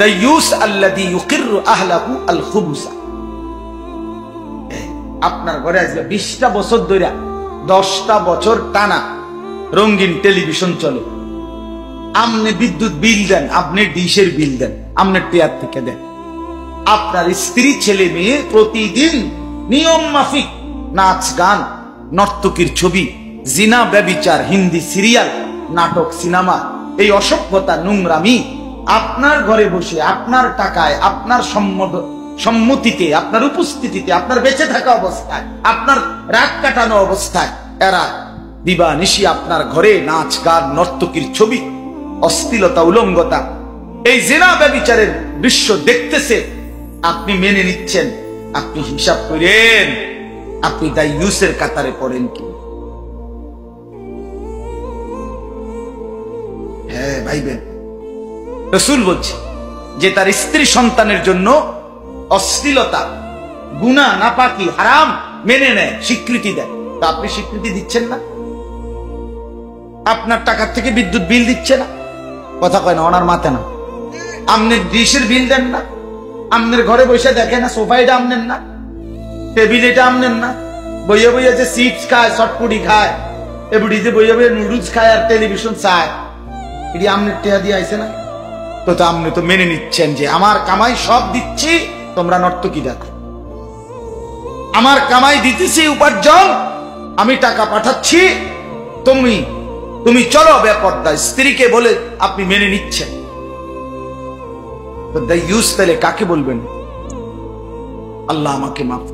দাইয়ুস আল্লাযী ইউকিররু আহলাহু আল খুবুসা। আপনার ঘরে আজকে 20টা বছর ধরে 10টা বছর টানা রঙিন টেলিভিশন চলে, আপনি বিদ্যুৎ বিল দেন, আপনি ডিশের বিল দেন, আপনি টিয়ার থেকে দেন। আপনার স্ত্রী ছেলে মেয়ে প্রতিদিন নিয়ম মাফিক নাচ গান, নর্তকীর ছবি, জিনা ব্যভিচার, হিন্দি সিরিয়াল, নাটক, সিনেমা, এই অসভ্যতা নোংরামি আপনার ঘরে বসে আপনার টাকায়, আপনার সম্মতিতে, আপনার উপস্থিতিতে, আপনার বেঁচে থাকা অবস্থায়, আপনার রাত কাটানো অবস্থায় এরা দিবানিশি আপনার ঘরে নাচ গান, নর্তকীর ছবি, অশ্লীলতা, উলঙ্গতা, এই জিনা ব্যভিচারের দৃশ্য দেখতেছে, আপনি মেনে নিচ্ছেন। আপনি হিসাব করেন আপনি দাইয়ুসের কাতারে পড়েন কি? হ্যাঁ ভাইবেন, রাসূল বলছে যে তার স্ত্রী সন্তানের জন্য অশ্লীলতা, গুনাহ, নাপাকি, হারাম মেনে নেয়, স্বীকৃতি দেয়, তা আপনি স্বীকৃতি দিচ্ছেন না। আপনার টাকার থেকে বিদ্যুৎ বিল দিচ্ছে না, কথা কয় না, ওনার মাথা না। আপনি ডিশের বিল দেন না, আপনার ঘরে বসে দেখে না, সোফা এটা আমনেন না, টেবিল এটা আমনেন না, বইয়ে বইয়ে যে চিপস খায়, চটপুটি খায়, এbuಡಿ যে বইয়ে বইয়ে নুডলস খায় আর টেলিভিশন চায়, এটি আমনের টেয়া দিয়ে আইছে না? তো আপনি তো মেনে নিচ্ছেন যে আমার কামাই সব দিচ্ছি, তোমরা নর্তকী দেখো, আমার কামাই দিতেছি, উপার্জন, আমি টাকা পাঠাচ্ছি, তুমি চলো বেপর্দা। স্ত্রীকে বলে আপনি মেনে নিচ্ছেন, তো দাইয়ুস তাহলে কাকে বলবেন? আল্লাহ আমাকে মাফ